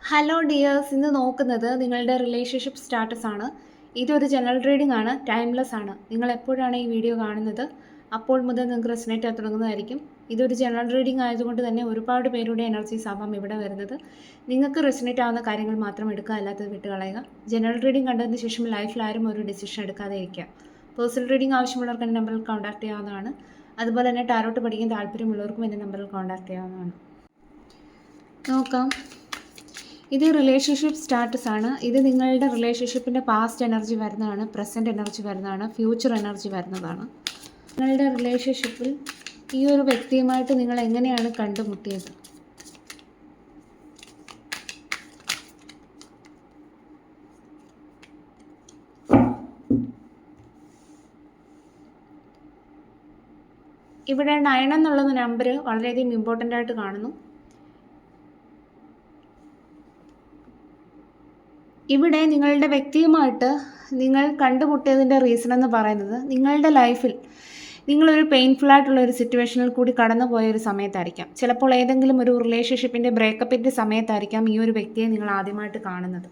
Hello dears, ഇന്ന് നോക്കുന്നത് നിങ്ങളുടെ റിലേഷൻഷിപ്പ് സ്റ്റാറ്റസ് ആണ്. ഇതൊരു ജനറൽ റീഡിംഗ് ആണ്, ടൈംലെസ് ആണ്. നിങ്ങൾ എപ്പോഴാണ് ഈ വീഡിയോ കാണുന്നത് അപ്പോൾ മുതൽ നിങ്ങൾക്ക് റെസനേറ്റ് ആയി തുടങ്ങുന്നതായിരിക്കും. ഇതൊരു ജനറൽ റീഡിംഗ് ആയതുകൊണ്ട് തന്നെ ഒരുപാട് പേരുടെ എനർജീസ് ആവാം ഇവിടെ വരുന്നത്. നിങ്ങൾക്ക് റെസനേറ്റ് ആവുന്ന കാര്യങ്ങൾ മാത്രം എടുക്കുക, അല്ലാത്തത് വിട്ടുകളയുക. ജനറൽ റീഡിംഗ് കണ്ടതിന് ശേഷം ലൈഫിൽ ആരും ഒരു ഡിസിഷൻ എടുക്കാതെ ഇരിക്കുക. പേഴ്സണൽ റീഡിംഗ് ആവശ്യമുള്ളവർക്ക് എൻ്റെ നമ്പറിൽ കോൺടാക്ട് ചെയ്യാവുന്നതാണ്. അതുപോലെ തന്നെ ടാരോട്ട് പഠിക്കാൻ താല്പര്യമുള്ളവർക്കും എൻ്റെ നമ്പറിൽ കോൺടാക്ട് ചെയ്യാവുന്നതാണ്. നോക്കാം. ഇത് റിലേഷൻഷിപ്പ് സ്റ്റാറ്റസ് ആണ്. ഇത് നിങ്ങളുടെ റിലേഷൻഷിപ്പിൻ്റെ പാസ്റ്റ് എനർജി വരുന്നതാണ്, പ്രസൻറ്റ് എനർജി വരുന്നതാണ്, ഫ്യൂച്ചർ എനർജി വരുന്നതാണ്. നിങ്ങളുടെ റിലേഷൻഷിപ്പിൽ ഈ ഒരു വ്യക്തിയുമായിട്ട് നിങ്ങൾ എങ്ങനെയാണ് കണ്ടുമുട്ടിയത്? ഇവിടെ 9 എന്നുള്ള നമ്പർ വളരെയധികം ഇമ്പോർട്ടൻ്റ് ആയിട്ട് കാണുന്നു. ഇവിടെ നിങ്ങളുടെ വ്യക്തിയുമായിട്ട് നിങ്ങൾ കണ്ടുമുട്ടിയതിൻ്റെ റീസൺ എന്ന് പറയുന്നത് നിങ്ങളുടെ ലൈഫിൽ നിങ്ങളൊരു പെയിൻഫുൾ ഒരു സിറ്റുവേഷനിൽ കൂടി കടന്നു പോയ ഒരു സമയത്തായിരിക്കാം. ചിലപ്പോൾ ഏതെങ്കിലും ഒരു റിലേഷൻഷിപ്പിൻ്റെ ബ്രേക്കപ്പിൻ്റെ സമയത്തായിരിക്കാം ഈ ഒരു വ്യക്തിയെ നിങ്ങൾ ആദ്യമായിട്ട് കാണുന്നത്.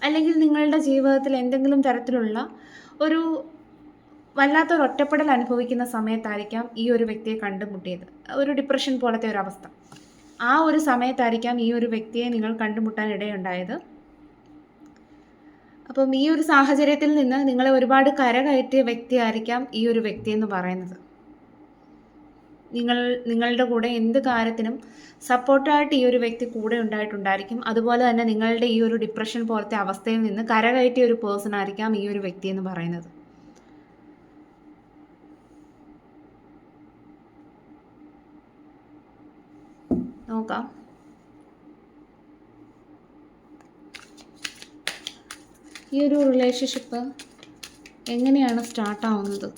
അല്ലെങ്കിൽ നിങ്ങളുടെ ജീവിതത്തിൽ എന്തെങ്കിലും തരത്തിലുള്ള ഒരു വല്ലാത്തൊരു ഒറ്റപ്പെടൽ അനുഭവിക്കുന്ന സമയത്തായിരിക്കാം ഈ ഒരു വ്യക്തിയെ കണ്ടുമുട്ടിയത്. ഒരു ഡിപ്രഷൻ പോലത്തെ ഒരു അവസ്ഥ. ആ ഒരു സമയത്തായിരിക്കാം ഈ ഒരു വ്യക്തിയെ നിങ്ങൾ കണ്ടുമുട്ടാൻ ഇടയുണ്ടായത്. അപ്പം ഈ ഒരു സാഹചര്യത്തിൽ നിന്ന് നിങ്ങളെ ഒരുപാട് കരകയറ്റിയ വ്യക്തിയായിരിക്കാം ഈ ഒരു വ്യക്തി എന്ന് പറയുന്നത്. നിങ്ങളുടെ കൂടെ എന്ത് കാര്യത്തിനും സപ്പോർട്ടായിട്ട് ഈ ഒരു വ്യക്തി കൂടെ ഉണ്ടായിട്ടുണ്ടായിരിക്കും. അതുപോലെ തന്നെ നിങ്ങളുടെ ഈ ഒരു ഡിപ്രഷൻ പോലത്തെ അവസ്ഥയിൽ നിന്ന് കരകയറ്റിയ ഒരു പേഴ്സൺ ആയിരിക്കാം ഈ ഒരു വ്യക്തി എന്ന് പറയുന്നത്. നോക്കാം. ഈ ഒരു റിലേഷൻഷിപ്പ് എങ്ങനെയാണ് സ്റ്റാർട്ടാവുന്നത്?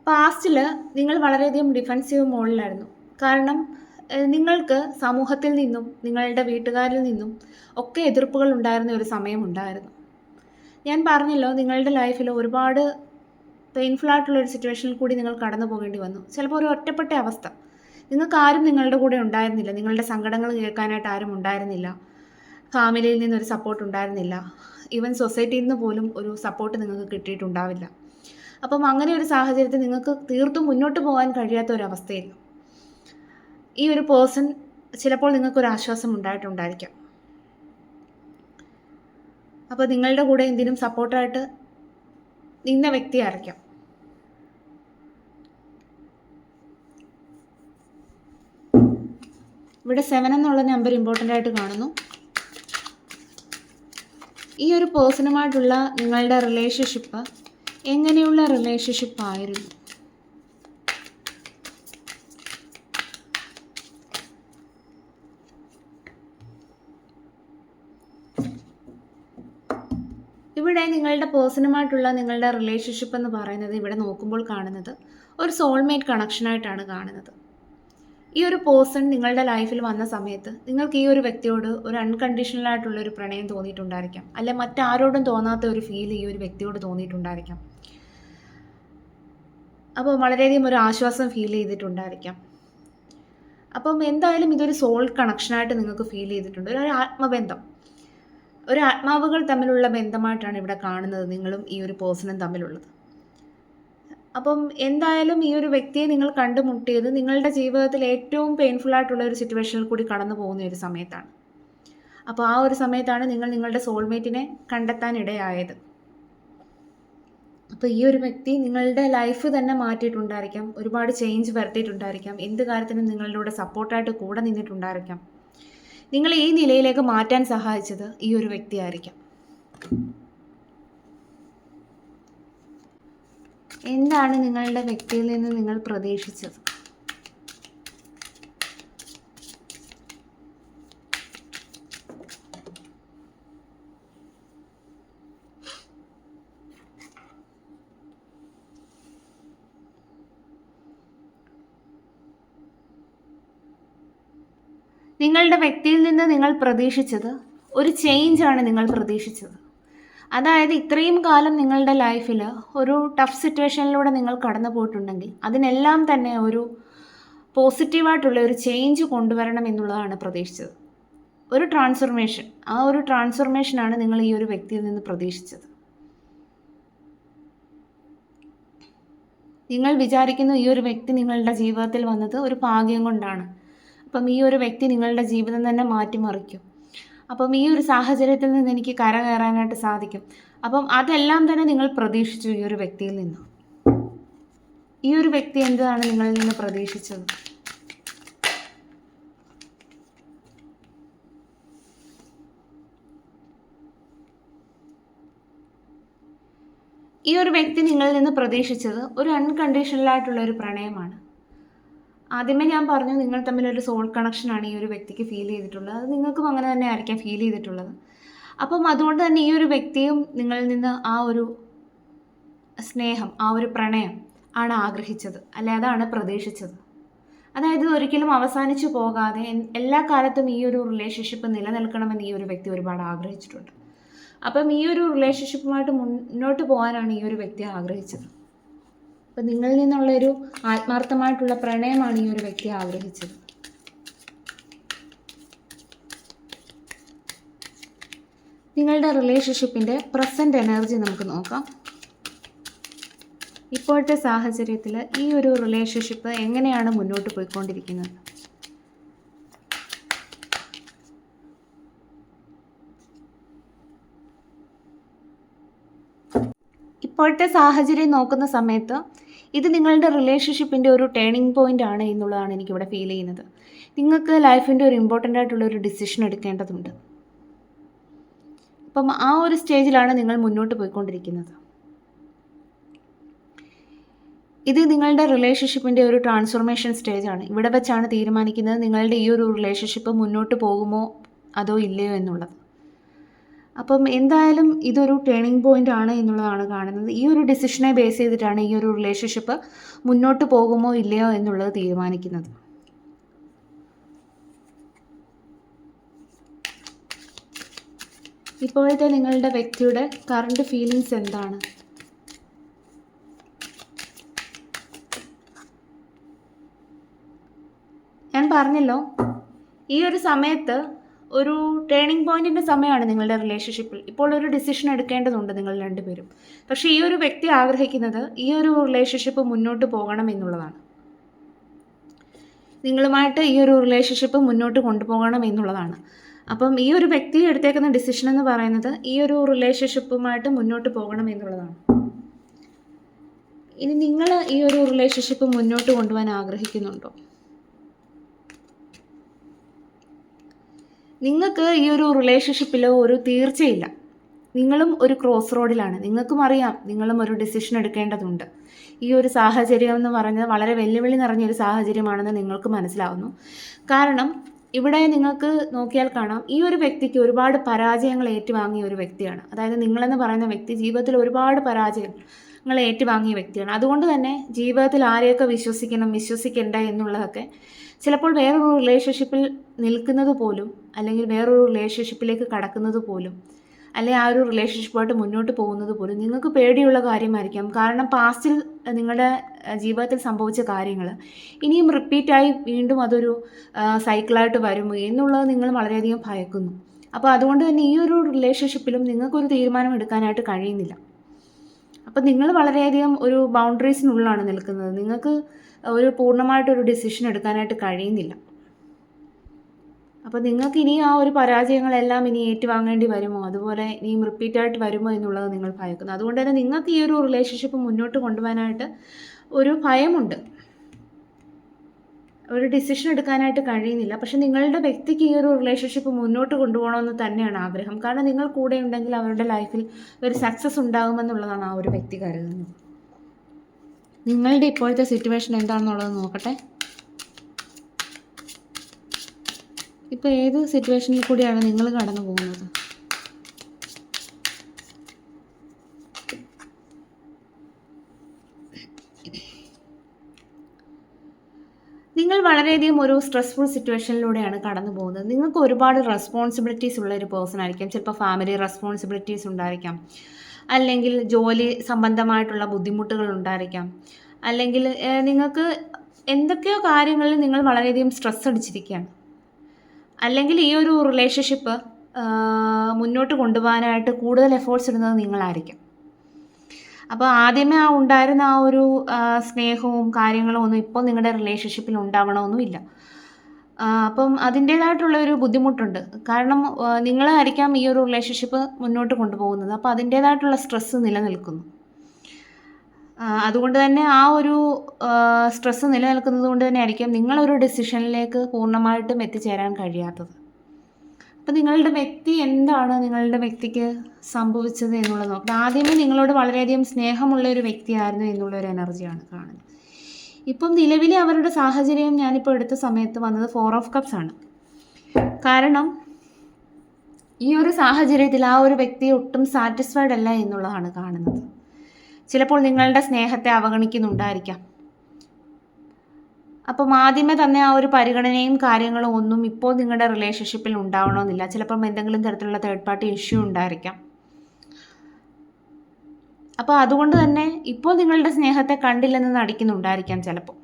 പാസ്റ്റിൽ നിങ്ങൾ വളരെയധികം ഡിഫെൻസീവ് മോഡിലായിരുന്നു. കാരണം നിങ്ങൾക്ക് സമൂഹത്തിൽ നിന്നും നിങ്ങളുടെ വീട്ടുകാരിൽ നിന്നും ഒക്കെ എതിർപ്പുകൾ ഉണ്ടായിരുന്ന ഒരു സമയമുണ്ടായിരുന്നു. ഞാൻ പറഞ്ഞല്ലോ, നിങ്ങളുടെ ലൈഫിൽ ഒരുപാട് പെയിൻഫുള്ളായിട്ടുള്ളൊരു സിറ്റുവേഷനിൽ കൂടി നിങ്ങൾ കടന്നു പോകേണ്ടി വന്നു. ചിലപ്പോൾ ഒരു ഒറ്റപ്പെട്ട അവസ്ഥ. നിങ്ങൾക്ക് ആരും നിങ്ങളുടെ കൂടെ ഉണ്ടായിരുന്നില്ല. നിങ്ങളുടെ സങ്കടങ്ങൾ കേൾക്കാനായിട്ട് ആരും ഉണ്ടായിരുന്നില്ല. ഫാമിലിയിൽ നിന്നൊരു സപ്പോർട്ട് ഉണ്ടായിരുന്നില്ല. ഈവൻ സൊസൈറ്റിയിൽ നിന്ന് പോലും ഒരു സപ്പോർട്ട് നിങ്ങൾക്ക് കിട്ടിയിട്ടുണ്ടാവില്ല. അപ്പം അങ്ങനെ ഒരു സാഹചര്യത്തിൽ നിങ്ങൾക്ക് തീർത്തും മുന്നോട്ട് പോകാൻ കഴിയാത്ത ഒരവസ്ഥയിൽ ഈ ഒരു പേഴ്സൺ ചിലപ്പോൾ നിങ്ങൾക്കൊരു ആശ്വാസം ഉണ്ടായിട്ടുണ്ടായിരിക്കാം. അപ്പോൾ നിങ്ങളുടെ കൂടെ എന്തിനും സപ്പോർട്ടായിട്ട് നിന്ന വ്യക്തിയായിരിക്കാം. ഇവിടെ 7 എന്നുള്ള നമ്പർ ഇമ്പോർട്ടൻ്റ് ആയിട്ട് കാണുന്നു. ഈ ഒരു പേഴ്സണുമായിട്ടുള്ള നിങ്ങളുടെ റിലേഷൻഷിപ്പ് എങ്ങനെയുള്ള റിലേഷൻഷിപ്പ് ആയിരുന്നു? ഇവിടെ നിങ്ങളുടെ പേഴ്സണുമായിട്ടുള്ള നിങ്ങളുടെ റിലേഷൻഷിപ്പ് എന്ന് പറയുന്നത് ഇവിടെ നോക്കുമ്പോൾ കാണുന്നത് ഒരു സോൾമേറ്റ് കണക്ഷനായിട്ടാണ് കാണുന്നത്. ഈ ഒരു പേഴ്സൺ നിങ്ങളുടെ ലൈഫിൽ വന്ന സമയത്ത് നിങ്ങൾക്ക് ഈ ഒരു വ്യക്തിയോട് ഒരു അൺകണ്ടീഷണൽ ആയിട്ടുള്ളൊരു പ്രണയം തോന്നിയിട്ടുണ്ടായിരിക്കാം. അല്ലെ മറ്റാരോടും തോന്നാത്ത ഒരു ഫീൽ ഈ ഒരു വ്യക്തിയോട് തോന്നിയിട്ടുണ്ടായിരിക്കാം. അപ്പോൾ വളരെയധികം ഒരു ആശ്വാസം ഫീൽ ചെയ്തിട്ടുണ്ടായിരിക്കാം. അപ്പം എന്തായാലും ഇതൊരു സോൾ കണക്ഷനായിട്ട് നിങ്ങൾക്ക് ഫീൽ ചെയ്തിട്ടുണ്ട്. ഒരു ആത്മബന്ധം, ഒരു ആത്മാവുകൾ തമ്മിലുള്ള ബന്ധമായിട്ടാണ് ഇവിടെ കാണുന്നത് നിങ്ങളും ഈ ഒരു പേഴ്സണും തമ്മിലുള്ളത്. അപ്പം എന്തായാലും ഈ ഒരു വ്യക്തിയെ നിങ്ങൾ കണ്ടുമുട്ടിയത് നിങ്ങളുടെ ജീവിതത്തിൽ ഏറ്റവും പെയിൻഫുള്ളായിട്ടുള്ള ഒരു സിറ്റുവേഷനിൽ കൂടി കടന്നു പോകുന്ന ഒരു സമയത്താണ്. അപ്പോൾ ആ ഒരു സമയത്താണ് നിങ്ങൾ നിങ്ങളുടെ സോൾമേറ്റിനെ കണ്ടെത്താൻ ഇടയായത്. അപ്പോൾ ഈ ഒരു വ്യക്തി നിങ്ങളുടെ ലൈഫ് തന്നെ മാറ്റിയിട്ടുണ്ടായിരിക്കാം. ഒരുപാട് ചേഞ്ച് വരുത്തിയിട്ടുണ്ടായിരിക്കാം. എന്ത് കാര്യത്തിനും നിങ്ങളുടെ കൂടെ സപ്പോർട്ടായിട്ട് കൂടെ നിന്നിട്ടുണ്ടായിരിക്കാം. നിങ്ങൾ ഈ നിലയിലേക്ക് മാറ്റാൻ സഹായിച്ചത് ഈ ഒരു വ്യക്തിയായിരിക്കാം. എന്താണ് നിങ്ങളുടെ വ്യക്തിയിൽ നിന്ന് നിങ്ങൾ പ്രതീക്ഷിച്ചത്? നിങ്ങളുടെ വ്യക്തിയിൽ നിന്ന് നിങ്ങൾ പ്രതീക്ഷിച്ചത് ഒരു ചേഞ്ചാണ് നിങ്ങൾ പ്രതീക്ഷിച്ചത്. അതായത് ഇത്രയും കാലം നിങ്ങളുടെ ലൈഫിൽ ഒരു ടഫ് സിറ്റുവേഷനിലൂടെ നിങ്ങൾ കടന്നു പോയിട്ടുണ്ടെങ്കിൽ അതിനെല്ലാം തന്നെ ഒരു പോസിറ്റീവായിട്ടുള്ള ഒരു ചേഞ്ച് കൊണ്ടുവരണം എന്നുള്ളതാണ് പ്രതീക്ഷിച്ചത്. ഒരു ട്രാൻസ്ഫർമേഷൻ, ആ ഒരു ട്രാൻസ്ഫർമേഷനാണ് നിങ്ങൾ ഈ ഒരു വ്യക്തിയിൽ നിന്ന് പ്രതീക്ഷിച്ചത്. നിങ്ങൾ വിചാരിക്കുന്നു ഈ ഒരു വ്യക്തി നിങ്ങളുടെ ജീവിതത്തിൽ വന്നത് ഒരു ഭാഗ്യം കൊണ്ടാണ്. അപ്പം ഈ ഒരു വ്യക്തി നിങ്ങളുടെ ജീവിതം തന്നെ മാറ്റിമറിക്കും. അപ്പം ഈ ഒരു സാഹചര്യത്തിൽ നിന്ന് എനിക്ക് കരകയറാനായിട്ട് സാധിക്കും. അപ്പം അതെല്ലാം തന്നെ നിങ്ങൾ പ്രതീക്ഷിച്ചു ഈ ഒരു വ്യക്തിയിൽ നിന്ന്. ഈ ഒരു വ്യക്തി എന്താണ് നിങ്ങളിൽ നിന്ന് പ്രതീക്ഷിച്ചത്? ഈ ഒരു വ്യക്തി നിങ്ങളിൽ നിന്ന് പ്രതീക്ഷിച്ചത് ഒരു അൺകണ്ടീഷണലായിട്ടുള്ള ഒരു പ്രണയമാണ്. ആദ്യമേ ഞാൻ പറഞ്ഞു, നിങ്ങൾ തമ്മിലൊരു സോൾ കണക്ഷനാണ് ഈ ഒരു വ്യക്തിക്ക് ഫീൽ ചെയ്തിട്ടുള്ളത്. അത് നിങ്ങൾക്കും അങ്ങനെ തന്നെ ആയിരിക്കാം ഫീൽ ചെയ്തിട്ടുള്ളത്. അപ്പം അതുകൊണ്ട് തന്നെ ഈ ഒരു വ്യക്തിയും നിങ്ങളിൽ നിന്ന് ആ ഒരു സ്നേഹം, ആ ഒരു പ്രണയം ആണ് ആഗ്രഹിച്ചത്, അല്ലെ അതാണ് പ്രതീക്ഷിച്ചത്. അതായത് ഒരിക്കലും അവസാനിച്ചു പോകാതെ എല്ലാ കാലത്തും ഈ ഒരു റിലേഷൻഷിപ്പ് നിലനിൽക്കണമെന്ന് ഈ ഒരു വ്യക്തി ഒരുപാട് ആഗ്രഹിച്ചിട്ടുണ്ട്. അപ്പം ഈ ഒരു റിലേഷൻഷിപ്പുമായിട്ട് മുന്നോട്ട് പോകാനാണ് ഈ ഒരു വ്യക്തി ആഗ്രഹിച്ചത്. അപ്പം നിങ്ങളിൽ നിന്നുള്ളൊരു ആത്മാർത്ഥമായിട്ടുള്ള പ്രണയമാണ് ഈ ഒരു വ്യക്തി ആഗ്രഹിച്ചത്. നിങ്ങളുടെ റിലേഷൻഷിപ്പിൻ്റെ പ്രസൻറ്റ് എനർജി നമുക്ക് നോക്കാം. ഇപ്പോഴത്തെ സാഹചര്യത്തിൽ ഈ ഒരു റിലേഷൻഷിപ്പ് എങ്ങനെയാണ് മുന്നോട്ട് പോയിക്കൊണ്ടിരിക്കുന്നത്? ഇപ്പോഴത്തെ സാഹചര്യം നോക്കുന്ന സമയത്ത് ഇത് നിങ്ങളുടെ റിലേഷൻഷിപ്പിൻ്റെ ഒരു ടേണിംഗ് പോയിൻ്റ് ആണ് എന്നുള്ളതാണ് എനിക്കിവിടെ ഫീൽ ചെയ്യുന്നത്. നിങ്ങൾക്ക് ലൈഫിൻ്റെ ഒരു ഇമ്പോർട്ടൻ്റ് ആയിട്ടുള്ള ഒരു ഡിസിഷൻ എടുക്കേണ്ടതുണ്ട്. അപ്പം ആ ഒരു സ്റ്റേജിലാണ് നിങ്ങൾ മുന്നോട്ട് പോയിക്കൊണ്ടിരിക്കുന്നത്. ഇത് നിങ്ങളുടെ റിലേഷൻഷിപ്പിൻ്റെ ഒരു ട്രാൻസ്ഫോർമേഷൻ സ്റ്റേജാണ്. ഇവിടെ വെച്ചാണ് തീരുമാനിക്കുന്നത് നിങ്ങളുടെ ഈ ഒരു റിലേഷൻഷിപ്പ് മുന്നോട്ട് പോകുമോ അതോ ഇല്ലയോ എന്നുള്ളത്. അപ്പം എന്തായാലും ഇതൊരു ടേണിംഗ് പോയിൻ്റ് ആണ് എന്നുള്ളതാണ് കാണുന്നത്. ഈ ഒരു ഡിസിഷനെ ബേസ് ചെയ്തിട്ടാണ് ഈ ഒരു റിലേഷൻഷിപ്പ് മുന്നോട്ട് പോകുമോ ഇല്ലയോ എന്നുള്ളത് തീരുമാനിക്കുന്നത്. ഇപ്പോഴത്തെ നിങ്ങളുടെ വ്യക്തിയുടെ കറണ്ട് ഫീലിങ്സ് എന്താണ്? ഞാൻ പറഞ്ഞല്ലോ, ഈ ഒരു സമയത്ത് ഒരു ടേണിംഗ് പോയിന്റിൻ്റെ സമയമാണ് നിങ്ങളുടെ റിലേഷൻഷിപ്പിൽ. ഇപ്പോൾ ഒരു ഡിസിഷൻ എടുക്കേണ്ടതുണ്ട് നിങ്ങൾ രണ്ടുപേരും. പക്ഷേ ഈ ഒരു വ്യക്തി ആഗ്രഹിക്കുന്നത് ഈ ഒരു റിലേഷൻഷിപ്പ് മുന്നോട്ട് പോകണം എന്നുള്ളതാണ്. നിങ്ങളുമായിട്ട് ഈ ഒരു റിലേഷൻഷിപ്പ് മുന്നോട്ട് കൊണ്ടുപോകണം എന്നുള്ളതാണ്. അപ്പം ഈ ഒരു വ്യക്തി എടുത്തേക്കുന്ന ഡിസിഷൻ എന്ന് പറയുന്നത് ഈ ഒരു റിലേഷൻഷിപ്പുമായിട്ട് മുന്നോട്ട് പോകണം എന്നുള്ളതാണ്. ഇനി നിങ്ങൾ ഈ ഒരു റിലേഷൻഷിപ്പ് മുന്നോട്ട് കൊണ്ടുപോകാൻ ആഗ്രഹിക്കുന്നുണ്ടോ? നിങ്ങൾക്ക് ഈ ഒരു റിലേഷൻഷിപ്പിൽ ഒരു തീർച്ചയില്ല. നിങ്ങളും ഒരു ക്രോസ് റോഡിലാണ്. നിങ്ങൾക്കും അറിയാം നിങ്ങളും ഒരു ഡിസിഷൻ എടുക്കേണ്ടതുണ്ട്. ഈ ഒരു സാഹചര്യം എന്ന് പറഞ്ഞത് വളരെ വെല്ലുവിളി നിറഞ്ഞൊരു സാഹചര്യമാണെന്ന് നിങ്ങൾക്ക് മനസ്സിലാവുന്നു. കാരണം ഇവിടെ നിങ്ങൾക്ക് നോക്കിയാൽ കാണാം, ഈ ഒരു വ്യക്തിക്ക് ഒരുപാട് പരാജയങ്ങൾ ഏറ്റുവാങ്ങിയ ഒരു വ്യക്തിയാണ്. അതായത് നിങ്ങളെന്ന് പറയുന്ന വ്യക്തി ജീവിതത്തിൽ ഒരുപാട് പരാജയങ്ങൾ ഏറ്റുവാങ്ങിയ വ്യക്തിയാണ്. അതുകൊണ്ട് തന്നെ ജീവിതത്തിൽ ആരെയൊക്കെ വിശ്വസിക്കണം, വിശ്വസിക്കേണ്ട എന്നുള്ളതൊക്കെ ചിലപ്പോൾ വേറൊരു റിലേഷൻഷിപ്പിൽ നിൽക്കുന്നത് പോലും, അല്ലെങ്കിൽ വേറൊരു റിലേഷൻഷിപ്പിലേക്ക് കടക്കുന്നത് പോലും, അല്ലെങ്കിൽ ആ ഒരു റിലേഷൻഷിപ്പായിട്ട് മുന്നോട്ട് പോകുന്നത് പോലും നിങ്ങൾക്ക് പേടിയുള്ള കാര്യമായിരിക്കാം. കാരണം പാസ്റ്റിൽ നിങ്ങളുടെ ജീവിതത്തിൽ സംഭവിച്ച കാര്യങ്ങൾ ഇനിയും റിപ്പീറ്റായി വീണ്ടും അതൊരു സൈക്കിളായിട്ട് വരുമോ എന്നുള്ളത് നിങ്ങൾ വളരെയധികം ഭയക്കുന്നു. അപ്പോൾ അതുകൊണ്ട് തന്നെ ഈ ഒരു റിലേഷൻഷിപ്പിലും നിങ്ങൾക്കൊരു തീരുമാനം എടുക്കാനായിട്ട് കഴിയുന്നില്ല. അപ്പോൾ നിങ്ങൾ വളരെയധികം ഒരു ബൗണ്ടറീസിനുള്ളിലാണ് നിൽക്കുന്നത്. നിങ്ങൾക്ക് ഒരു പൂർണ്ണമായിട്ടൊരു ഡിസിഷൻ എടുക്കാനായിട്ട് കഴിയുന്നില്ല. അപ്പോൾ നിങ്ങൾക്ക് ഇനി ആ ഒരു പരാജയങ്ങളെല്ലാം ഇനി ഏറ്റുവാങ്ങേണ്ടി വരുമോ, അതുപോലെ ഇനിയും റിപ്പീറ്റായിട്ട് വരുമോ എന്നുള്ളത് നിങ്ങൾ ഭയക്കുന്നു. അതുകൊണ്ട് തന്നെ നിങ്ങൾക്ക് ഈ ഒരു റിലേഷൻഷിപ്പ് മുന്നോട്ട് കൊണ്ടുപോകാനായിട്ട് ഒരു ഭയമുണ്ട്. ഒരു ഡിസിഷൻ എടുക്കാനായിട്ട് കഴിയുന്നില്ല. പക്ഷെ നിങ്ങളുടെ വ്യക്തിക്ക് ഈ ഒരു റിലേഷൻഷിപ്പ് മുന്നോട്ട് കൊണ്ടുപോകണമെന്ന് തന്നെയാണ് ആഗ്രഹം. കാരണം നിങ്ങൾ കൂടെ ഉണ്ടെങ്കിൽ അവരുടെ ലൈഫിൽ ഒരു സക്സസ് ഉണ്ടാകുമെന്നുള്ളതാണ് ആ ഒരു വ്യക്തി കരുതുന്നത്. നിങ്ങളുടെ ഇപ്പോഴത്തെ സിറ്റുവേഷൻ എന്താണെന്നുള്ളത് നോക്കട്ടെ. ഇപ്പോൾ ഏത് സിറ്റുവേഷനിൽ കൂടിയാണ് നിങ്ങൾ കടന്നു പോകുന്നത്? നിങ്ങൾ വളരെയധികം ഒരു സ്ട്രെസ്ഫുൾ സിറ്റുവേഷനിലൂടെയാണ് കടന്നു പോകുന്നത്. നിങ്ങൾക്ക് ഒരുപാട് റെസ്പോൺസിബിലിറ്റീസ് ഉള്ള ഒരു പേഴ്സൺ ആയിരിക്കാം. ചിലപ്പോൾ ഫാമിലി റെസ്പോൺസിബിലിറ്റീസ് ഉണ്ടായിരിക്കാം, അല്ലെങ്കിൽ ജോലി സംബന്ധമായിട്ടുള്ള ബുദ്ധിമുട്ടുകൾ ഉണ്ടായിരിക്കാം, അല്ലെങ്കിൽ നിങ്ങൾക്ക് എന്തൊക്കെയോ കാര്യങ്ങളിൽ നിങ്ങൾ വളരെയധികം സ്ട്രെസ് അടിച്ചിരിക്കുകയാണ്. അല്ലെങ്കിൽ ഈ ഒരു റിലേഷൻഷിപ്പ് മുന്നോട്ട് കൊണ്ടുപോകാനായിട്ട് കൂടുതൽ എഫേർട്സ് ഇടുന്നത് നിങ്ങളായിരിക്കും. അപ്പോൾ ആദ്യമേ ഉണ്ടായിരുന്ന ആ ഒരു സ്നേഹവും കാര്യങ്ങളും ഒന്നും ഇപ്പോൾ നിങ്ങളുടെ റിലേഷൻഷിപ്പിൽ ഉണ്ടാവണമെന്നുമില്ല. അപ്പം അതിൻ്റേതായിട്ടുള്ള ഒരു ബുദ്ധിമുട്ടുണ്ട്. കാരണം നിങ്ങളായിരിക്കാം ഈ ഒരു റിലേഷൻഷിപ്പ് മുന്നോട്ട് കൊണ്ടുപോകുന്നത്. അപ്പോൾ അതിൻ്റേതായിട്ടുള്ള സ്ട്രെസ്സ് നിലനിൽക്കുന്നു. അതുകൊണ്ട് തന്നെ ആ ഒരു സ്ട്രെസ്സ് നിലനിൽക്കുന്നത് കൊണ്ട് തന്നെ ആയിരിക്കും നിങ്ങളൊരു ഡിസിഷനിലേക്ക് പൂർണ്ണമായിട്ടും എത്തിച്ചേരാൻ കഴിയാത്തത്. അപ്പോൾ നിങ്ങളുടെ വ്യക്തി എന്താണ് നിങ്ങളുടെ വ്യക്തിക്ക് സംഭവിച്ചത് എന്നുള്ളത് നോക്കാം. ആദ്യമേ നിങ്ങളോട് വളരെയധികം സ്നേഹമുള്ള ഒരു വ്യക്തിയായിരുന്നു എന്നുള്ളൊരു എനർജിയാണ് കാണുന്നത്. ഇപ്പം നിലവിലെ അവരുടെ സാഹചര്യം ഞാനിപ്പോൾ എടുത്ത സമയത്ത് വന്നത് 4 ഓഫ് കപ്സ് ആണ്. കാരണം ഈ ഒരു സാഹചര്യത്തിൽ ആ ഒരു വ്യക്തി ഒട്ടും സാറ്റിസ്ഫൈഡ് അല്ല എന്നുള്ളതാണ് കാണുന്നത്. ചിലപ്പോൾ നിങ്ങളുടെ സ്നേഹത്തെ അവഗണിക്കുന്നുണ്ടായിരിക്കാം. അപ്പം ആദ്യമേ തന്നെ ആ ഒരു പരിഗണനയും കാര്യങ്ങളും ഒന്നും ഇപ്പോൾ നിങ്ങളുടെ റിലേഷൻഷിപ്പിൽ ഉണ്ടാവണമെന്നില്ല. ചിലപ്പം എന്തെങ്കിലും തരത്തിലുള്ള തേർഡ് പാർട്ടി ഇഷ്യൂ ഉണ്ടായിരിക്കാം. അപ്പോൾ അതുകൊണ്ട് തന്നെ ഇപ്പോൾ നിങ്ങളുടെ സ്നേഹത്തെ കണ്ടില്ലെന്ന് നടിക്കുന്നുണ്ടായിരിക്കാം ചിലപ്പോൾ.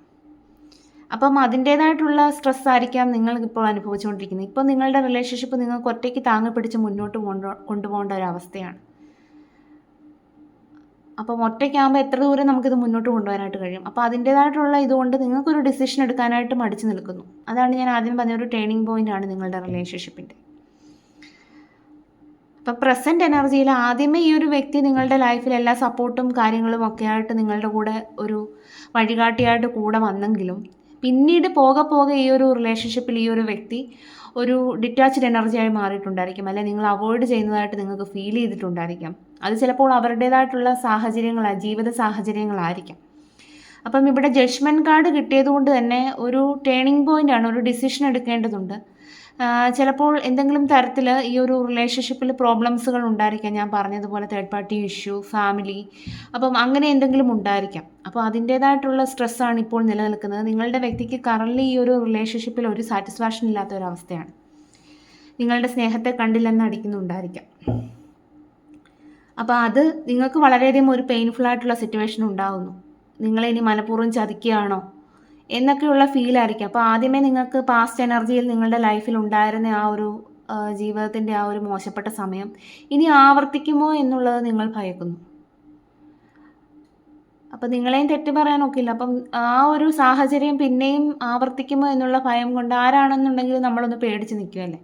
അപ്പം അതിൻ്റേതായിട്ടുള്ള സ്ട്രെസ് ആയിരിക്കാം നിങ്ങൾ ഇപ്പോൾ അനുഭവിച്ചുകൊണ്ടിരിക്കുന്നത്. ഇപ്പോൾ നിങ്ങളുടെ റിലേഷൻഷിപ്പ് നിങ്ങൾക്ക് ഒറ്റയ്ക്ക് താങ്ങി പിടിച്ച് മുന്നോട്ട് കൊണ്ടുപോകേണ്ട ഒരു അവസ്ഥയാണ്. അപ്പം ഒറ്റയ്ക്കാകുമ്പോൾ എത്ര ദൂരം നമുക്കിത് മുന്നോട്ട് കൊണ്ടുപോകാനായിട്ട് കഴിയും. അപ്പോൾ അതിൻ്റേതായിട്ടുള്ള ഇതുകൊണ്ട് നിങ്ങൾക്കൊരു ഡിസിഷൻ എടുക്കാനായിട്ട് മടിച്ചു നിൽക്കുന്നു. അതാണ് ഞാൻ ആദ്യം പറഞ്ഞൊരു ടേണിംഗ് പോയിൻ്റ് ആണ് നിങ്ങളുടെ റിലേഷൻഷിപ്പിൻ്റെ. അപ്പം പ്രസൻറ്റ് എനർജിയിൽ ആദ്യമേ ഈ ഒരു വ്യക്തി നിങ്ങളുടെ ലൈഫിൽ എല്ലാ സപ്പോർട്ടും കാര്യങ്ങളും ഒക്കെ ആയിട്ട് നിങ്ങളുടെ കൂടെ ഒരു വഴികാട്ടിയായിട്ട് കൂടെ വന്നെങ്കിലും പിന്നീട് പോകെ ഈ ഒരു റിലേഷൻഷിപ്പിൽ ഈ ഒരു വ്യക്തി ഒരു ഡിറ്റാച്ച്ഡ് എനർജിയായി മാറിയിട്ടുണ്ടായിരിക്കും. അല്ലെങ്കിൽ നിങ്ങൾ അവോയ്ഡ് ചെയ്യുന്നതായിട്ട് നിങ്ങൾക്ക് ഫീൽ ചെയ്തിട്ടുണ്ടായിരിക്കാം. അത് ചിലപ്പോൾ അവരുടേതായിട്ടുള്ള ജീവിത സാഹചര്യങ്ങളായിരിക്കാം. അപ്പം ഇവിടെ ജഡ്ജ്മെൻറ്റ് കാർഡ് കിട്ടിയത് കൊണ്ട് തന്നെ ഒരു ടേണിംഗ് പോയിൻ്റ് ആണ്, ഒരു ഡിസിഷൻ എടുക്കേണ്ടതുണ്ട്. ചിലപ്പോൾ എന്തെങ്കിലും തരത്തിൽ ഈ ഒരു റിലേഷൻഷിപ്പിൽ പ്രോബ്ലംസുകൾ ഉണ്ടായിരിക്കാം. ഞാൻ പറഞ്ഞതുപോലെ തേർഡ് പാർട്ടി ഇഷ്യൂ, ഫാമിലി, അപ്പം അങ്ങനെ എന്തെങ്കിലും ഉണ്ടായിരിക്കാം. അപ്പോൾ അതിൻ്റേതായിട്ടുള്ള സ്ട്രെസ്സാണ് ഇപ്പോൾ നിലനിൽക്കുന്നത്. നിങ്ങളുടെ വ്യക്തിക്ക് കറൻറ്റ്ലി ഈ ഒരു റിലേഷൻഷിപ്പിൽ ഒരു സാറ്റിസ്ഫാക്ഷൻ ഇല്ലാത്ത ഒരവസ്ഥയാണ്. നിങ്ങളുടെ സ്നേഹത്തെ കണ്ടില്ലെന്ന് അടിക്കുന്നുണ്ടായിരിക്കാം. അപ്പോൾ അത് നിങ്ങൾക്ക് വളരെയധികം ഒരു പെയിൻഫുള്ളായിട്ടുള്ള സിറ്റുവേഷൻ ഉണ്ടാകുന്നു. നിങ്ങളെ ഇനി മനഃപൂർവ്വം ചതിക്കുകയാണോ എന്നൊക്കെയുള്ള ഫീലായിരിക്കും. അപ്പോൾ ആദ്യമേ നിങ്ങൾക്ക് പാസ്റ്റ് എനർജിയിൽ നിങ്ങളുടെ ലൈഫിൽ ഉണ്ടായിരുന്ന ആ ഒരു ജീവിതത്തിൻ്റെ ആ ഒരു മോശപ്പെട്ട സമയം ഇനി ആവർത്തിക്കുമോ എന്നുള്ളത് നിങ്ങൾ ഭയക്കുന്നു. അപ്പം നിങ്ങളെയും തെറ്റ് പറയാൻ ഒക്കില്ല. അപ്പം ആ ഒരു സാഹചര്യം പിന്നെയും ആവർത്തിക്കുമോ എന്നുള്ള ഭയം കൊണ്ട് ആരാണെന്നുണ്ടെങ്കിൽ നമ്മളൊന്ന് പേടിച്ച് നിൽക്കുമല്ലേ.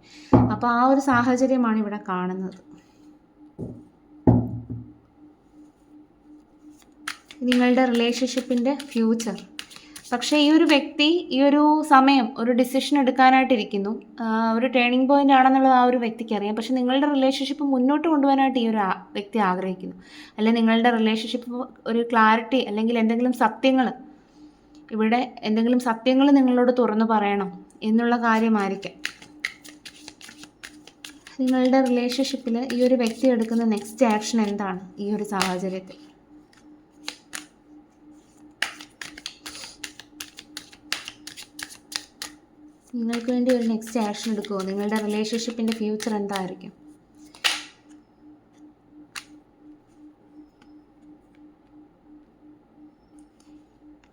അപ്പോൾ ആ ഒരു സാഹചര്യമാണ് ഇവിടെ കാണുന്നത്. നിങ്ങളുടെ റിലേഷൻഷിപ്പിൻ്റെ ഫ്യൂച്ചർ. പക്ഷേ ഈ ഒരു വ്യക്തി ഈ ഒരു സമയം ഒരു ഡിസിഷൻ എടുക്കാനായിട്ടിരിക്കുന്നു. ഒരു ടേണിംഗ് പോയിൻ്റ് ആണെന്നുള്ളത് ആ ഒരു വ്യക്തിക്ക് അറിയാം. പക്ഷേ നിങ്ങളുടെ റിലേഷൻഷിപ്പ് മുന്നോട്ട് കൊണ്ടുപോകാനായിട്ട് ഈ ഒരു വ്യക്തി ആഗ്രഹിക്കുന്നു. അല്ലെങ്കിൽ നിങ്ങളുടെ റിലേഷൻഷിപ്പ് ഒരു ക്ലാരിറ്റി അല്ലെങ്കിൽ എന്തെങ്കിലും സത്യങ്ങൾ നിങ്ങളോട് തുറന്നു പറയണം എന്നുള്ള കാര്യമായിരിക്കാം. നിങ്ങളുടെ റിലേഷൻഷിപ്പിൽ ഈ ഒരു വ്യക്തി എടുക്കുന്ന നെക്സ്റ്റ് ആക്ഷൻ എന്താണ് ഈ ഒരു സാഹചര്യത്തിൽ? നിങ്ങൾക്ക് വേണ്ടി ഒരു നെക്സ്റ്റ് ആക്ഷൻ എടുക്കുമോ? നിങ്ങളുടെ റിലേഷൻഷിപ്പിൻ്റെ ഫ്യൂച്ചർ എന്തായിരിക്കും?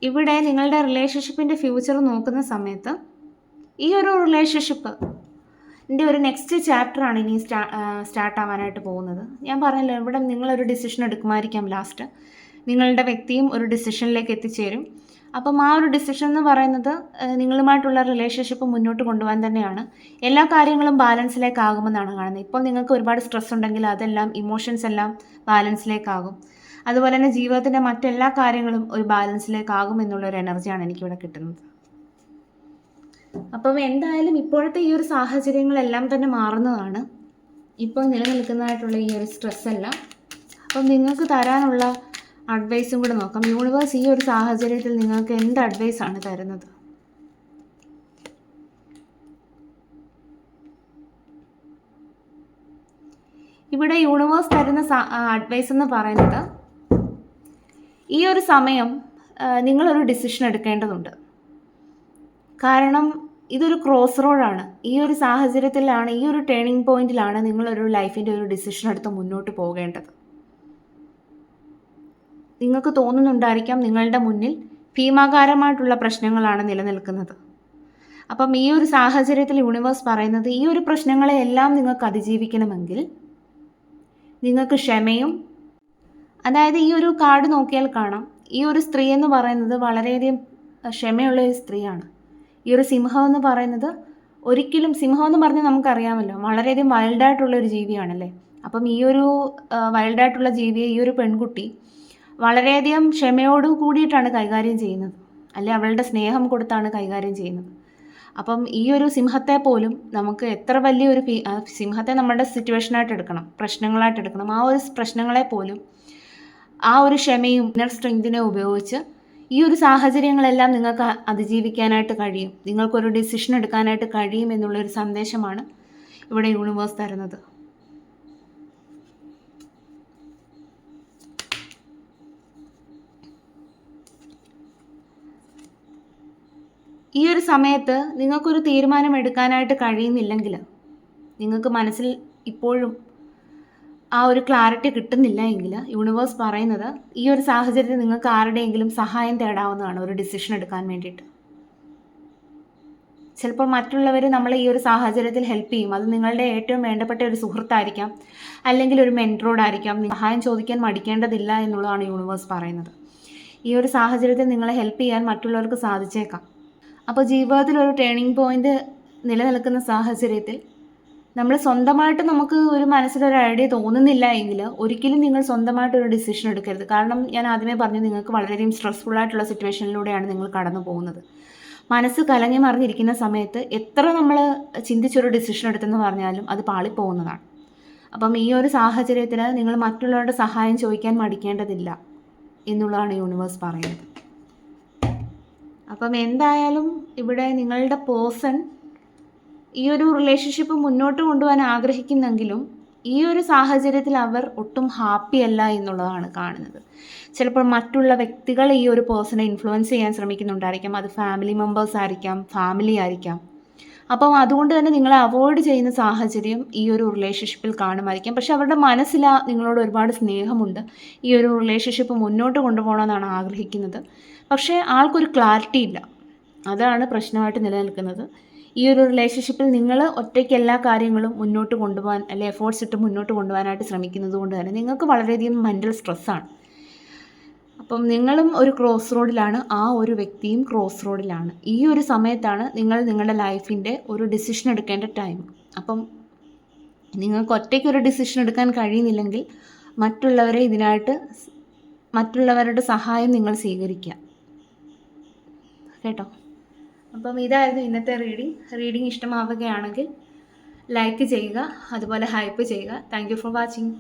ഇവിടെ നിങ്ങളുടെ റിലേഷൻഷിപ്പിൻ്റെ ഫ്യൂച്ചർ നോക്കുന്ന സമയത്ത് ഈ ഒരു റിലേഷൻഷിപ്പിൻ്റെ ഒരു നെക്സ്റ്റ് ചാപ്റ്ററാണ് ഇനി സ്റ്റാർട്ട് ആവാനായിട്ട് പോകുന്നത്. ഞാൻ പറഞ്ഞല്ലോ, ഇവിടെ നിങ്ങളൊരു ഡിസിഷൻ എടുക്കുമായിരിക്കാം. ലാസ്റ്റ് നിങ്ങളുടെ വ്യക്തിയും ഒരു ഡിസിഷനിലേക്ക് എത്തിച്ചേരും. അപ്പം ആ ഒരു ഡിസിഷൻ എന്ന് പറയുന്നത് നിങ്ങളുമായിട്ടുള്ള റിലേഷൻഷിപ്പ് മുന്നോട്ട് കൊണ്ടുപോകാൻ തന്നെയാണ്. എല്ലാ കാര്യങ്ങളും ബാലൻസിലേക്കാകുമെന്നാണ് കാണുന്നത്. ഇപ്പോൾ നിങ്ങൾക്ക് ഒരുപാട് സ്ട്രെസ് ഉണ്ടെങ്കിൽ അതെല്ലാം ഇമോഷൻസ് എല്ലാം ബാലൻസിലേക്കാകും. അതുപോലെ തന്നെ ജീവിതത്തിൻ്റെ മറ്റെല്ലാ കാര്യങ്ങളും ഒരു ബാലൻസിലേക്കാകും എന്നുള്ളൊരു എനർജിയാണ് എനിക്കിവിടെ കിട്ടുന്നത്. അപ്പം എന്തായാലും ഇപ്പോഴത്തെ ഈ ഒരു സാഹചര്യങ്ങളെല്ലാം തന്നെ മാറുന്നതാണ്. ഇപ്പോൾ നിലനിൽക്കുന്നതായിട്ടുള്ള ഈ ഒരു സ്ട്രെസ്സെല്ലാം അപ്പം നിങ്ങൾക്ക് തരാനുള്ള അഡ്വൈസും കൂടെ നോക്കാം. യൂണിവേഴ്സ് ഈ ഒരു സാഹചര്യത്തിൽ നിങ്ങൾക്ക് എന്ത് അഡ്വൈസാണ് തരുന്നത്? ഇവിടെ യൂണിവേഴ്സ് തരുന്ന അഡ്വൈസ് എന്ന് പറയുന്നത്, ഈ ഒരു സമയം നിങ്ങളൊരു ഡിസിഷൻ എടുക്കേണ്ടതുണ്ട്. കാരണം ഇതൊരു ക്രോസ് റോഡാണ്. ഈ ഒരു സാഹചര്യത്തിലാണ്, ഈ ഒരു ടേണിംഗ് പോയിന്റിലാണ് നിങ്ങളൊരു ലൈഫിൻ്റെ ഒരു ഡിസിഷൻ എടുത്ത് മുന്നോട്ട് പോകേണ്ടത്. നിങ്ങൾക്ക് തോന്നുന്നുണ്ടായിരിക്കാം നിങ്ങളുടെ മുന്നിൽ ഭീമാകാരമായിട്ടുള്ള പ്രശ്നങ്ങളാണ് നിലനിൽക്കുന്നത്. അപ്പം ഈ ഒരു സാഹചര്യത്തിൽ യൂണിവേഴ്സ് പറയുന്നത്, ഈ ഒരു പ്രശ്നങ്ങളെ എല്ലാം നിങ്ങൾക്ക് അതിജീവിക്കണമെങ്കിൽ നിങ്ങൾക്ക് ക്ഷമയും, അതായത് ഈ ഒരു കാർഡ് നോക്കിയാൽ കാണാം, ഈ ഒരു സ്ത്രീ എന്ന് പറയുന്നത് വളരെയധികം ക്ഷമയുള്ള ഒരു സ്ത്രീയാണ്. ഈ ഒരു സിംഹം എന്ന് പറയുന്നത് ഒരിക്കലും, സിംഹം എന്ന് പറഞ്ഞാൽ നമുക്കറിയാമല്ലോ വളരെയധികം വൈൽഡായിട്ടുള്ള ഒരു ജീവിയാണല്ലേ. അപ്പം ഈ ഒരു വൈൽഡായിട്ടുള്ള ജീവിയെ ഈ ഒരു പെൺകുട്ടി വളരെയധികം ക്ഷമയോട് കൂടിയിട്ടാണ് കൈകാര്യം ചെയ്യുന്നത്, അല്ലെ അവളുടെ സ്നേഹം കൊടുത്താണ് കൈകാര്യം ചെയ്യുന്നത്. അപ്പം ഈ ഒരു സിംഹത്തെ പോലും നമുക്ക് എത്ര വലിയൊരു സിംഹത്തെ നമ്മുടെ സിറ്റുവേഷനായിട്ട് എടുക്കണം, പ്രശ്നങ്ങളായിട്ട് എടുക്കണം. ആ ഒരു പ്രശ്നങ്ങളെ പോലും ആ ഒരു ക്ഷമയും ഇന്നർ സ്ട്രെങ്തിനെ ഉപയോഗിച്ച് ഈ ഒരു സാഹചര്യങ്ങളെല്ലാം നിങ്ങൾക്ക് അതിജീവിക്കാനായിട്ട് കഴിയും, നിങ്ങൾക്കൊരു ഡിസിഷൻ എടുക്കാനായിട്ട് കഴിയും എന്നുള്ളൊരു സന്ദേശമാണ് ഇവിടെ യൂണിവേഴ്സ് തരുന്നത്. ഈ ഒരു സമയത്ത് നിങ്ങൾക്കൊരു തീരുമാനം എടുക്കാനായിട്ട് കഴിയുന്നില്ലെങ്കിൽ, നിങ്ങൾക്ക് മനസ്സിൽ ഇപ്പോഴും ആ ഒരു ക്ലാരിറ്റി കിട്ടുന്നില്ല എങ്കിൽ, യൂണിവേഴ്സ് പറയുന്നത് ഈ ഒരു സാഹചര്യത്തിൽ നിങ്ങൾക്ക് ആരുടെയെങ്കിലും സഹായം തേടാവുന്നതാണ് ഒരു ഡിസിഷൻ എടുക്കാൻ വേണ്ടിയിട്ട്. ചിലപ്പോൾ മറ്റുള്ളവർ നമ്മളെ ഈ ഒരു സാഹചര്യത്തിൽ ഹെൽപ്പ് ചെയ്യും. അത് നിങ്ങളുടെ ഏറ്റവും വേണ്ടപ്പെട്ട ഒരു സുഹൃത്തായിരിക്കാം, അല്ലെങ്കിൽ ഒരു മെൻറ്ററോടായിരിക്കാം. സഹായം ചോദിക്കാൻ മടിക്കേണ്ടതില്ല എന്നുള്ളതാണ് യൂണിവേഴ്സ് പറയുന്നത്. ഈ ഒരു സാഹചര്യത്തിൽ നിങ്ങളെ ഹെൽപ്പ് ചെയ്യാൻ മറ്റുള്ളവർക്ക് സാധിച്ചേക്കാം. അപ്പോൾ ജീവിതത്തിൽ ഒരു ടേണിംഗ് പോയിന്റ് നിലനിൽക്കുന്ന സാഹചര്യത്തിൽ നമ്മൾ സ്വന്തമായിട്ട് നമുക്ക് ഒരു മനസ്സിലൊരു ഐഡിയ തോന്നുന്നില്ല എങ്കിൽ ഒരിക്കലും നിങ്ങൾ സ്വന്തമായിട്ടൊരു ഡിസിഷൻ എടുക്കരുത്. കാരണം ഞാൻ ആദ്യമേ പറഞ്ഞു, നിങ്ങൾക്ക് വളരെയധികം സ്ട്രെസ്ഫുൾ ആയിട്ടുള്ള സിറ്റുവേഷനിലൂടെയാണ് നിങ്ങൾ കടന്നു പോകുന്നത്. മനസ്സ് കലങ്ങി മറിഞ്ഞിരിക്കുന്ന സമയത്ത് എത്ര നമ്മൾ ചിന്തിച്ചൊരു ഡിസിഷൻ എടുത്തെന്ന് പറഞ്ഞാലും അത് പാളിപ്പോകുന്നതാണ്. അപ്പം ഈ ഒരു സാഹചര്യത്തിൽ നിങ്ങൾ മറ്റുള്ളവരുടെ സഹായം ചോദിക്കാൻ മടിക്കേണ്ടതില്ല എന്നുള്ളതാണ് യൂണിവേഴ്സ് പറയുന്നത്. അപ്പം എന്തായാലും ഇവിടെ നിങ്ങളുടെ പേഴ്സൺ ഈ ഒരു റിലേഷൻഷിപ്പ് മുന്നോട്ട് കൊണ്ടുപോകാൻ ആഗ്രഹിക്കുന്നെങ്കിലും ഈ ഒരു സാഹചര്യത്തിൽ അവർ ഒട്ടും ഹാപ്പി അല്ല എന്നുള്ളതാണ് കാണുന്നത്. ചിലപ്പോൾ മറ്റുള്ള വ്യക്തികൾ ഈ ഒരു പേഴ്സണെ ഇൻഫ്ലുവൻസ് ചെയ്യാൻ ശ്രമിക്കുന്നുണ്ടായിരിക്കാം. അത് ഫാമിലി മെമ്പേഴ്സ് ആയിരിക്കാം, ഫാമിലി ആയിരിക്കാം. അപ്പം അതുകൊണ്ട് തന്നെ നിങ്ങളെ അവോയ്ഡ് ചെയ്യുന്ന സാഹചര്യം ഈ ഒരു റിലേഷൻഷിപ്പിൽ കാണുമായിരിക്കാം. പക്ഷെ അവരുടെ മനസ്സിൽ നിങ്ങളോട് ഒരുപാട് സ്നേഹമുണ്ട്, ഈ ഒരു റിലേഷൻഷിപ്പ് മുന്നോട്ട് കൊണ്ടുപോകണമെന്നാണ് ആഗ്രഹിക്കുന്നത്. പക്ഷേ ആൾക്കൊരു ക്ലാരിറ്റി ഇല്ല, അതാണ് പ്രശ്നമായിട്ട് നിലനിൽക്കുന്നത്. ഈ ഒരു റിലേഷൻഷിപ്പിൽ നിങ്ങൾ ഒറ്റയ്ക്ക് എല്ലാ കാര്യങ്ങളും മുന്നോട്ട് കൊണ്ടുപോകാൻ, അല്ലെങ്കിൽ എഫേർട്സ് ഇട്ട് മുന്നോട്ട് കൊണ്ടുപോകാനായിട്ട് ശ്രമിക്കുന്നത് കൊണ്ട് തന്നെ നിങ്ങൾക്ക് വളരെയധികം മെൻ്റൽ സ്ട്രെസ്സാണ്. അപ്പം നിങ്ങളും ഒരു ക്രോസ് റോഡിലാണ്, ആ ഒരു വ്യക്തിയും ക്രോസ് റോഡിലാണ്. ഈ ഒരു സമയത്താണ് നിങ്ങൾ നിങ്ങളുടെ ലൈഫിൻ്റെ ഒരു ഡിസിഷൻ എടുക്കേണ്ട ടൈം. അപ്പം നിങ്ങൾക്ക് ഒറ്റയ്ക്കൊരു ഡിസിഷൻ എടുക്കാൻ കഴിയുന്നില്ലെങ്കിൽ മറ്റുള്ളവരെ ഇതിനായിട്ട്, മറ്റുള്ളവരുടെ സഹായം നിങ്ങൾ സ്വീകരിക്കുക കേട്ടോ. അപ്പം ഇതായിരുന്നു ഇന്നത്തെ റീഡിംഗ് ഇഷ്ടമാവുകയാണെങ്കിൽ ലൈക്ക് ചെയ്യുക, അതുപോലെ ഹൈപ്പ് ചെയ്യുക. Thank you for watching.